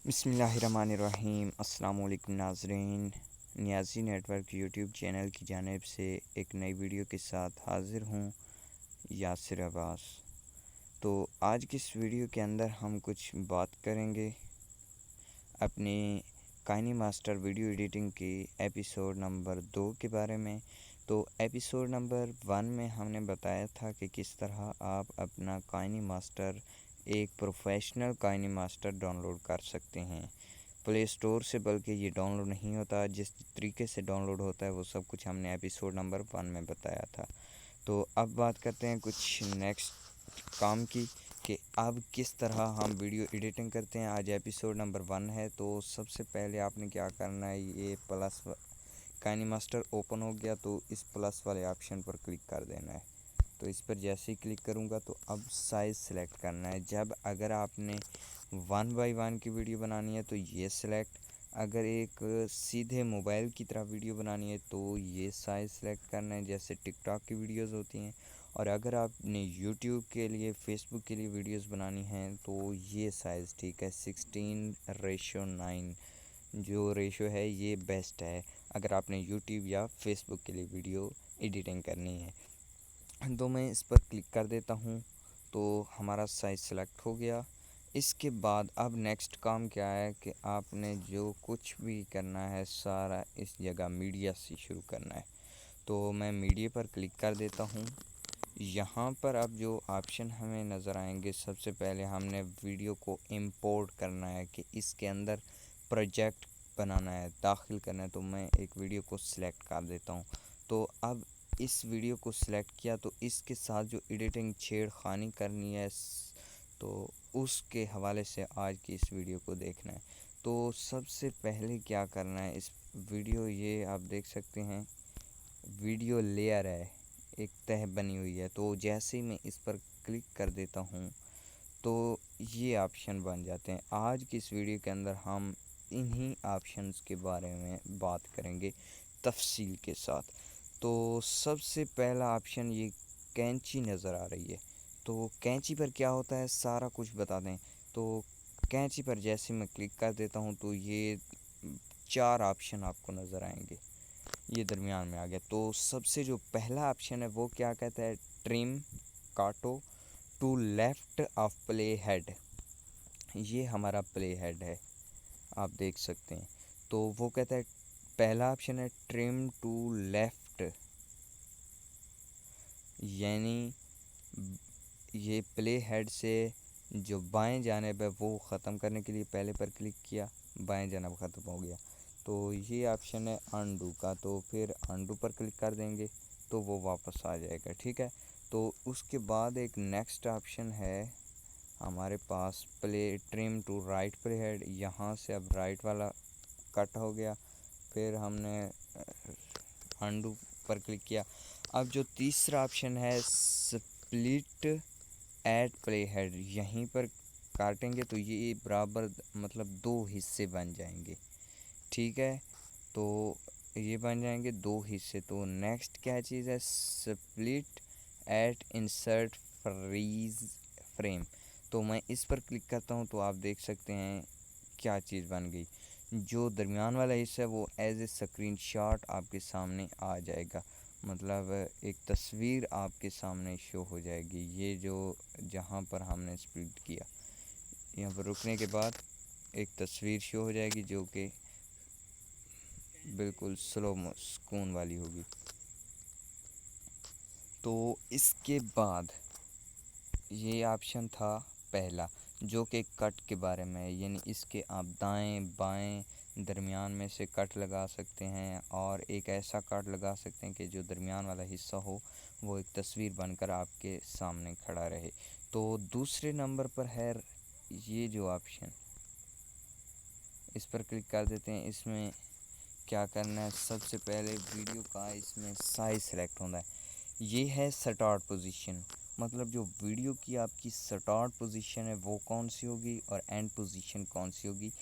बिस्मिल्लाहिर्रहमानिर्रहीम। अस्सलाम वालेकुम नाज़रीन, नियाज़ी नेटवर्क यूट्यूब चैनल की जानिब से एक नई वीडियो के साथ हाज़िर हूँ, यासिर अब्बास। तो आज की इस वीडियो के अंदर हम कुछ बात करेंगे अपनी काइनी मास्टर वीडियो एडिटिंग की एपिसोड नंबर 2 के बारे में। तो एपिसोड नंबर 1 में हमने बताया था कि किस तरह आप अपना काइनी मास्टर एक प्रोफेशनल काइनी मास्टर डाउनलोड कर सकते हैं प्ले स्टोर से, बल्कि ये डाउनलोड नहीं होता, जिस तरीके से डाउनलोड होता है वो सब कुछ हमने एपिसोड नंबर 1 में बताया था। तो अब बात करते हैं कुछ नेक्स्ट काम की कि अब किस तरह हम वीडियो एडिटिंग करते हैं। आज एपिसोड नंबर 1 है। तो सबसे पहले आपने क्या करना है, ये प्लस काइनी मास्टर ओपन हो गया तो इस प्लस वाले ऑप्शन पर क्लिक कर देना है। तो इस पर जैसे ही क्लिक करूँगा तो अब साइज़ सेलेक्ट करना है। जब अगर आपने 1x1 की वीडियो बनानी है तो ये सिलेक्ट, अगर एक सीधे मोबाइल की तरह वीडियो बनानी है तो ये साइज़ सेलेक्ट करना है, जैसे टिकटॉक की वीडियोस होती हैं। और अगर आपने यूट्यूब के लिए, फेसबुक के लिए वीडियोस बनानी हैं तो ये साइज़ ठीक है, 16:9 जो रेशो है ये बेस्ट है अगर आपने यूट्यूब या फेसबुक के लिए वीडियो एडिटिंग करनी है। तो मैं इस पर क्लिक कर देता हूँ तो हमारा साइज़ सेलेक्ट हो गया। इसके बाद अब नेक्स्ट काम क्या है कि आपने जो कुछ भी करना है सारा इस जगह मीडिया से शुरू करना है। तो मैं मीडिया पर क्लिक कर देता हूँ। यहाँ पर अब जो ऑप्शन हमें नज़र आएंगे, सबसे पहले हमने वीडियो को इंपोर्ट करना है कि इसके अंदर प्रोजेक्ट बनाना है, दाखिल करना है। तो मैं एक वीडियो को सिलेक्ट कर देता हूँ। तो अब इस वीडियो को सिलेक्ट किया तो इसके साथ जो एडिटिंग छेड़खानी करनी है तो उसके हवाले से आज की इस वीडियो को देखना है। तो सबसे पहले क्या करना है, इस वीडियो, ये आप देख सकते हैं वीडियो लेयर है, एक तह बनी हुई है। तो जैसे ही मैं इस पर क्लिक कर देता हूँ तो ये ऑप्शन बन जाते हैं। आज की इस वीडियो के अंदर हम इन्हीं ऑप्शंस के बारे में बात करेंगे तफसील के साथ। तो सबसे पहला ऑप्शन ये कैंची नज़र आ रही है। तो कैंची पर क्या होता है सारा कुछ बता दें। तो कैंची पर जैसे मैं क्लिक कर देता हूँ तो ये 4 ऑप्शन आपको नज़र आएंगे, ये दरमियान में आ गया। तो सबसे जो पहला ऑप्शन है वो क्या कहता है, ट्रिम, काटो to left of play head. ये हमारा प्ले हेड है, आप देख सकते हैं। तो वो कहता है, पहला ऑप्शन है ट्रिम टू लेफ़्ट, यानी ये प्ले हेड से जो बाएं जानिब है वो ख़त्म करने के लिए पहले पर क्लिक किया, बाएं जानिब ख़त्म हो गया। तो ये ऑप्शन है अंडू का, तो फिर अंडू पर क्लिक कर देंगे तो वो वापस आ जाएगा, ठीक है। तो उसके बाद एक नेक्स्ट ऑप्शन है हमारे पास, play trim to right playhead. यहाँ से अब राइट वाला कट हो गया, फिर हमने अंडू पर क्लिक किया। अब जो तीसरा ऑप्शन है स्प्लिट एट प्ले हेड, यहीं पर काटेंगे तो ये बराबर मतलब 2 हिस्से बन जाएंगे, ठीक है। तो ये बन जाएंगे 2 हिस्से। तो नेक्स्ट क्या चीज़ है, split at insert freeze frame. तो मैं इस पर क्लिक करता हूँ तो आप देख सकते हैं क्या चीज़ बन गई। जो दरमियान वाला हिस्सा है वो एज ए स्क्रीन शॉट आपके सामने आ जाएगा, मतलब एक तस्वीर आपके सामने शो हो जाएगी। ये जो जहाँ पर हमने स्प्लिट किया, यहाँ पर रुकने के बाद एक तस्वीर शो हो जाएगी जो कि बिल्कुल स्लो सुकून वाली होगी। तो इसके बाद ये ऑप्शन था पहला जो कि कट के बारे में है, यानी इसके आप दाएं बाएं दरमियान में से कट लगा सकते हैं और एक ऐसा कट लगा सकते हैं कि जो दरमियान वाला हिस्सा हो वो एक तस्वीर बनकर आपके सामने खड़ा रहे। तो दूसरे नंबर पर है ये जो ऑप्शन, इस पर क्लिक कर देते हैं। इसमें क्या करना है, सबसे पहले वीडियो का इसमें साइज़ सेलेक्ट होना है। ये है स्टार्ट पोजीशन, मतलब जो वीडियो की आपकी स्टार्ट पोजीशन है वो कौन सी होगी और एंड पोजीशन कौन सी होगी।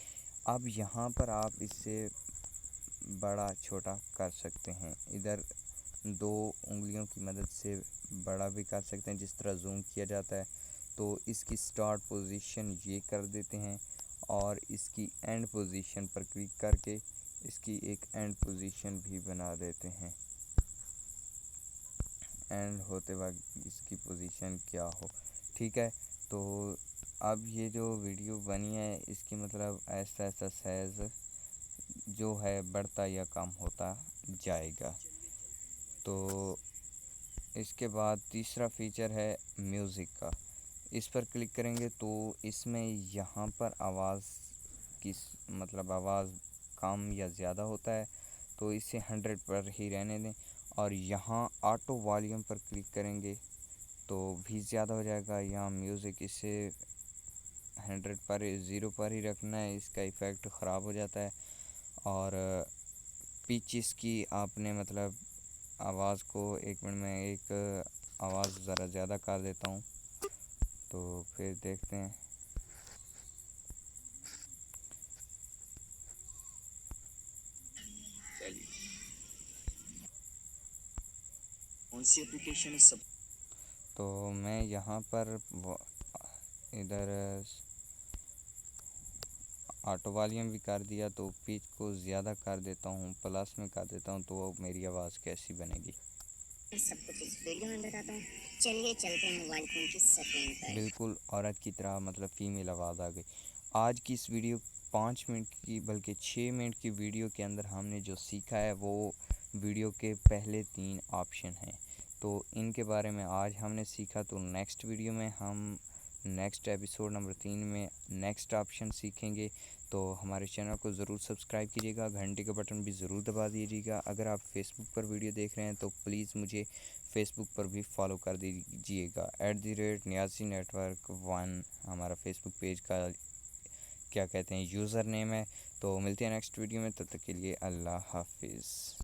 अब यहाँ पर आप इससे बड़ा छोटा कर सकते हैं, इधर 2 उंगलियों की मदद से बड़ा भी कर सकते हैं जिस तरह जूम किया जाता है। तो इसकी स्टार्ट पोजीशन ये कर देते हैं और इसकी एंड पोजीशन पर क्लिक करके इसकी एक एंड पोजीशन भी बना देते हैं। एंड होते वक्त इसकी पोजीशन क्या हो, ठीक है। तो अब ये जो वीडियो बनी है इसकी मतलब ऐसा ऐसा साइज़ जो है बढ़ता या कम होता जाएगा। तो इसके बाद तीसरा फीचर है म्यूज़िक का। इस पर क्लिक करेंगे तो इसमें यहाँ पर आवाज़ की मतलब आवाज़ कम या ज़्यादा होता है, तो इसे 100 पर ही रहने दें। और यहाँ ऑटो वॉल्यूम पर क्लिक करेंगे तो भी ज़्यादा हो जाएगा। यहाँ म्यूज़िक इसे 100 पर 0 पर ही रखना है, इसका इफ़ेक्ट ख़राब हो जाता है। और पिच इसकी आपने मतलब आवाज़ को 1 मिनट में एक आवाज़ ज़रा ज़्यादा कर देता हूँ, तो फिर देखते हैं। कौन सी एप्लीकेशन है सब। तो मैं यहाँ पर इधर ऑटो वॉल्यूम भी कर दिया, तो पिच को ज़्यादा कर देता हूँ, प्लस में कर देता हूँ, तो मेरी आवाज़ कैसी बनेगी सब कुछ इस वीडियो में बताता हूँ। चलिए चलते हैं मोबाइल फ़ोन की सेटिंग पर। बिल्कुल औरत की तरह मतलब फ़ीमेल आवाज़ आ गई। आज की इस वीडियो 5 मिनट की बल्कि 6 मिनट की वीडियो के अंदर हमने जो सीखा है वो वीडियो के पहले 3 ऑप्शन हैं, तो इनके बारे में आज हमने सीखा। तो नेक्स्ट वीडियो में हम नेक्स्ट एपिसोड नंबर 3 में नेक्स्ट ऑप्शन सीखेंगे। तो हमारे चैनल को ज़रूर सब्सक्राइब कीजिएगा, घंटे का बटन भी ज़रूर दबा दीजिएगा। अगर आप फेसबुक पर वीडियो देख रहे हैं तो प्लीज़ मुझे फेसबुक पर भी फॉलो कर दीजिएगा। @NiaziNetwork 1 हमारा फेसबुक पेज का क्या कहते हैं यूज़र नेम है। तो मिलते हैं नेक्स्ट वीडियो में, तब तक के लिए अल्लाह हाफिज़।